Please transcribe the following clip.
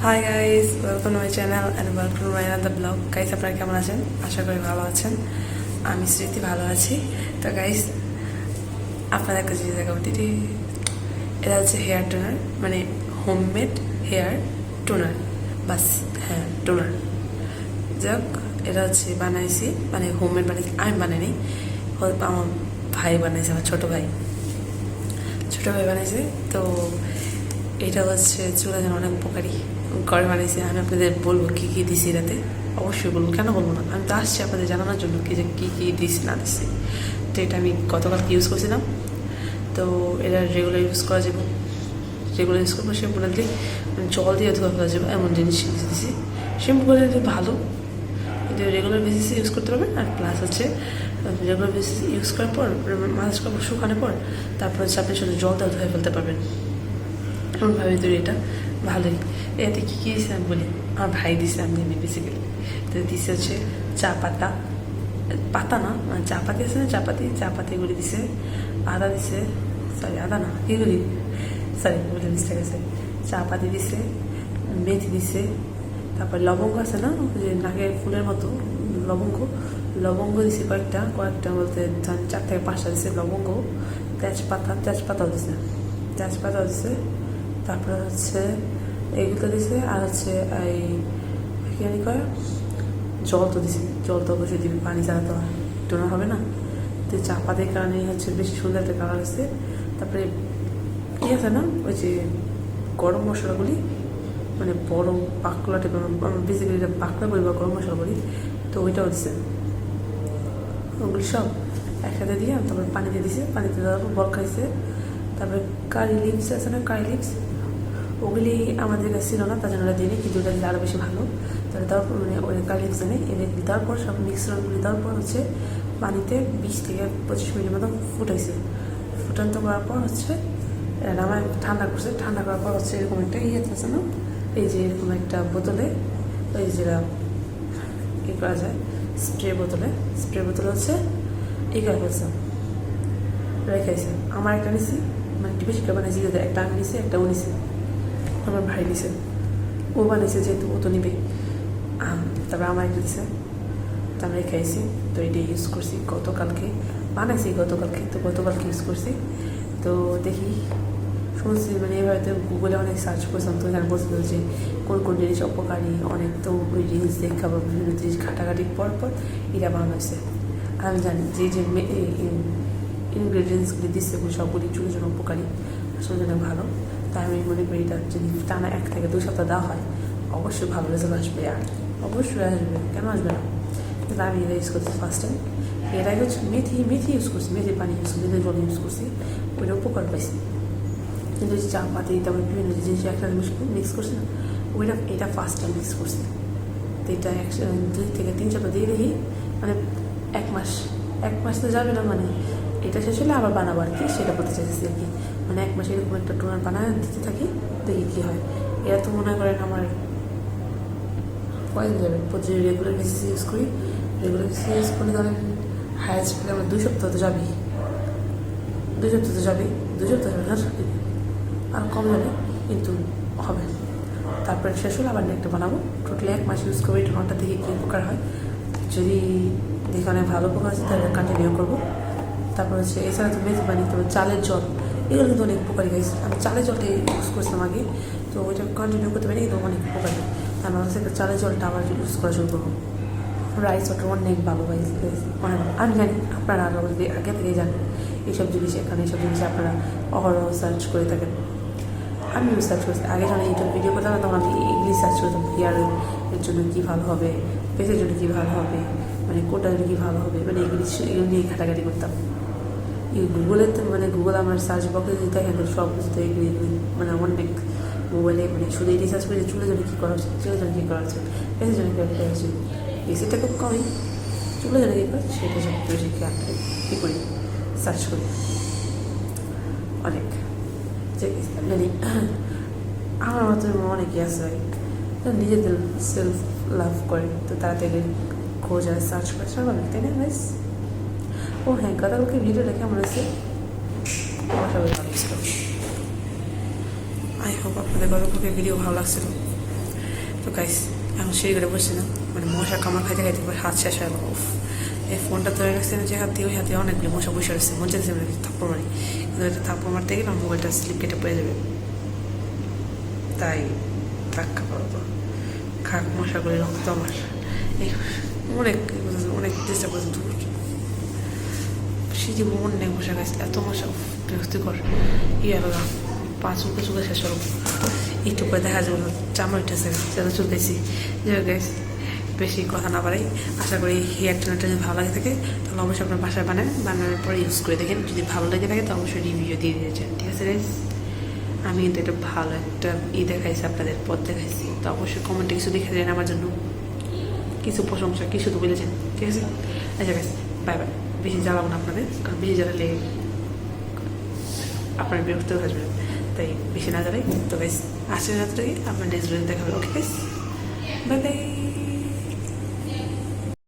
Hi guys, welcome to my channel and welcome to my another blog. Guys, আপনারা কেমন আছেন? আশা করি ভালো আছেন। আমি স্মৃতি ভালো আছি। তো গাইস, আপনাদের একটা জিনিস দেখাবো। এটা হচ্ছে হেয়ার টোনার, মানে হোমমেড হেয়ার টোনার। বাস, হ্যাঁ, টোনার। যাক, এটা হচ্ছে বানাইছি, মানে হোমমেড বানাইছি, আমি বানাইনি, আমার ভাই বানাইছে, আমার ছোটো ভাই বানাইছে। তো এটা হচ্ছে চুলের জন্য অনেক উপকারী করে বানিয়েছি। আমি আপনাদের বলবো কী কী দিছি এটাতে, অবশ্যই বলবো, কেন বলবো না। আমি তো আসছি আপনাদের জানানোর জন্য কি যে কী কী দিছি না দিছি। তো এটা আমি গতকাল ইউজ করছিলাম। তো এটা রেগুলার ইউজ করা যাবে, রেগুলার ইউজ করবো। শ্যাম্পু না দিলে জল দিয়ে ধোয়া ফেলা যাবে, এমন জিনিস দিছি। শ্যাম্পু করে দিলে ভালো, কিন্তু রেগুলার বেসিসে ইউজ করতে পারবেন। আর প্লাস হচ্ছে রেগুলার বেসিসে ইউজ করার পর, মাসাজ করার শুকানোর পর, তারপর হচ্ছে আপনি শুধু জল দিয়ে ধুয়ে ফেলতে পারবেন। এমনভাবে তৈরি, এটা ভালোই। এতে কী কী দিয়েছে আমি বলি, আমার ভাই দিছে, আমি জানি বেসিক্যালি। তো দিছে হচ্ছে চা পাতা, পাতা না, মানে চা পাতি আছে না, চা পাতিগুলি দিছে, আদা দিছে, সরি আদা না, এগুলি, সরি বলে মিস্টেক আছে। চা পাতি দিছে, মেথি দিছে, তারপর লবঙ্গ আছে না, যে নাকের ফুলের মতো লবঙ্গ দিছে কয়েকটা বলতে 4 থেকে 5টা দিছে লবঙ্গ। তেজপাতাও দিছে। তারপরে হচ্ছে এইগুলো দিছে, আর হচ্ছে এই কী জানি কয়, জল তো অবশ্যই দিবি, পানি ছাড়া তো টোনার হবে না। তো চা পাতির কারণেই হচ্ছে বেশি সুন্দর একটা কালার হচ্ছে। তারপরে কী আছে না, ওই যে গরম মশলাগুলি, মানে বড় পাকলা টাইপের, বেসিক্যালি এটা পাকলা বলি বা গরম মশলা বলি, তো ওইটাও দিচ্ছে। ওগুলি সব একসাথে দিয়ে তারপর পানিতে দিছে, পানিতে দেওয়ার পর বল খাইছে। তারপরে কারি লিভস আছে না, ওগুলি আমাদের কাছে ছিল না, তার জন্য ওরা দিইনি, কিন্তু ওটা দিলে আরও বেশি ভালো। তাহলে তারপর মানে ওই কারি লিভস এনে দেওয়ার পর সব মিক্সরগুলি দেওয়ার পর হচ্ছে পানিতে 20 থেকে 25 মিনিটের মতো ফুটান্ত করার পর হচ্ছে নামায় ঠান্ডা করার পর হচ্ছে এরকম একটা আছে না, এই যে এরকম একটা বোতলে, ওই যেটা ই করা যায়, স্প্রে বোতলে হচ্ছে এই করে ফেলছে, রেখেছে। আমার একটা নিছি, মানে বেশি বানিয়েছি, একটা আমি নিছি, একটা ও নিছি, আমার ভাই নিছে, ও বানিয়েছে যেহেতু ও তো নিবে। তারপরে আমার একটা দিছে, তো আমরা খাইছি। তো এটা ইউজ করছি গতকালকে ইউজ করছি। তো দেখি, শুনছি মানে এভাবে তো গুগলে অনেক সার্চ করছিলাম, তো এখানে বলছিল যে কোন জিনিস অপকারী, অনেক তো ওই রিলস দেখা বা বিভিন্ন জিনিস ঘাটাঘাটির পর এটা বানানো হয়েছে। আমি জানি যে ইনগ্রেডিয়েন্টসগুলি দিচ্ছে সবগুলি চুলের জন্য উপকারী, আসলে জন্য ভালো। তাই আমি মনে করি এটা যদি টানা 1 থেকে 2 সপ্তাহ দেওয়া হয়, অবশ্যই ভালো রেজাল্ট আসবে। আর অবশ্যই আসবে, কেন আসবে না? কিন্তু আমি এটা ইউজ করছি ফার্স্ট টাইম। এটাই হচ্ছে মেথি ইউজ করছি, মেথির পানি ইউজ করছি, মেথির জল ইউজ করছি, ওইটা উপকার পাইছি। কিন্তু যে চা পাতি, তারপরে বিভিন্ন জিনিস একসাথে মিক্স করছি না, এটা ফার্স্ট টাইম মিক্স করছি। তো এটা 2 থেকে 3 সপ্তাহ দিয়ে দেখি, মানে 1 মাস তো যাবে না, মানে এটা শেষ হলে আবার বানাবো আর কি, সেটা করতে চাইছি আর কি। মানে 1 মাস এরকম একটা টোনার বানায় দিতে থাকি, দেখি কী হয়। এরা তো মনে করেন আমার কয়েক যাবে, প্রতিদিন রেগুলার বেসিস ইউজ করি, ধরেন হায়েস্ট করে আমার 2 সপ্তাহ তো যাবেই, 2 সপ্তাহ যাবে না, আর কম যাবে, কিন্তু হবে। তারপরে শেষ হলে আবার একটা বানাবো। টোটালি 1 মাস ইউজ করবো, এই টোনারটা থেকে কী উপকার হয়। যদি দেখে অনেক ভালো উপকার আছে তাহলে কন্টিনিউ করবো। তারপর হচ্ছে এছাড়া তো মেথি পানি, তারপর চালের জল, এগুলো কিন্তু অনেক উপকারী গাইছে। আমি চালের জলটা ইউজ করছিলাম আগে, তো ওইটা কন্টিনিউ করতে পারি, কিন্তু অনেক উপকারী। আমি হচ্ছে চালের জলটা আবার ইউজ করা শুরু করবো। রাইস ওয়াটার অনেক ভালো গাইছে, অনেক ভালো। আমি জানি আপনারা আরও আগে থেকেই জানেন এইসব জিনিস, এইসব জিনিস আপনারা অহরহ সার্চ করে থাকেন। আমিও সার্চ করছি আগে, যখন ইউটিউব ভিডিও করতাম না, তখন আমি এগুলি সার্চ করতাম, হেয়ারের জন্য কী ভালো হবে, ফেসের জন্য কী ভালো হবে, মানে কোটার জন্য কী ভালো হবে, মানে এগুলো নিয়ে ঘাটাঘাটি করতাম। গুগল আমার সার্চ বক্সে যদি দেখেন সব কিছু তো এগুলি, মানে অনেক মোবাইলে, মানে শুধু এটি সার্চ করে চুলের জন্য কী করা উচিত, ফেসের জন্য কী করা উচিত, ফেসেরটা খুব কমই, চুলের জন্য কী করা সেটা সব বেশি কী করি, সার্চ করি অনেক। মানে আমার মতো অনেকে আছে নিজেদের সেলফ লাভ করে, তো তাড়াতাড়ি খোঁজ আর সার্চ করে স্বাভাবিক, তাই না গাইস? ও হ্যাঁ, গতকালকে ভিডিওটা কেমন আছে সবাই ভালো ছিল। আই হোপ আপনাদের গতকালকে ভিডিও ভালো লাগছিল। তো গাইস এখন সেই করে বসছি না, মানে মশা কামড় খাইতে খাইতে হাত শেষ হয়ে গেল। এই ফোনটা ধরে রাখছে যে হাত দিয়ে, ওই হাতে অনেকগুলো মশা বসে রয়েছে, মন চাইছে থাপ্পড় মারি, কিন্তু এটা থাপ্পড় মারতে গেলে আমার মোবাইলটা স্লিপ কেটে পড়ে যাবে, তাই ধাক্কা পাবো তো খাক মশাগুলি রক্ত আমার এই অনেক অনেক ডিস্টার্ব করছে। দূর সিঁড়ি অনেক মশা গাছ, এত মশা বিরক্তিকর। ইয়ে হলো পা চুলকে চুলকে শেষ হলো, একটু করে দেখা যাবে চামড়া উঠেছে, সেটা চুলকেছি। যাই গাইস বেশি কথা না বাড়াই, আশা করি হেয়ার টোনারটা যদি ভালো লাগে থাকে তাহলে অবশ্যই আপনার বাসায় বানানোর পরে ইউজ করে দেখেন, যদি ভালো লেগে থাকে তো অবশ্যই রিভিউ দিয়ে দিয়েছেন, ঠিক আছে গাইস। আমি কিন্তু এটা ভালো একটা দেখাইছি, আপনাদের পথ দেখাইছি, তো অবশ্যই কমেন্টে কিছু দেখে দেন আমার জন্য, কিছু প্রশংসা কি শুধু বলেছেন, ঠিক আছে। আচ্ছা গাইস বাই বাই, বেশি জ্বালাবো না আপনাদের, কারণ বেশি জ্বালালে আপনার বিরক্ত হয়ে যাবে, তাই বেশি না জ্বালাই। তো গাইস আজকের রাত্রে আপনার নেক্সট ভিডিও দেখা হবে, ওকে গাইস, বাই বাই।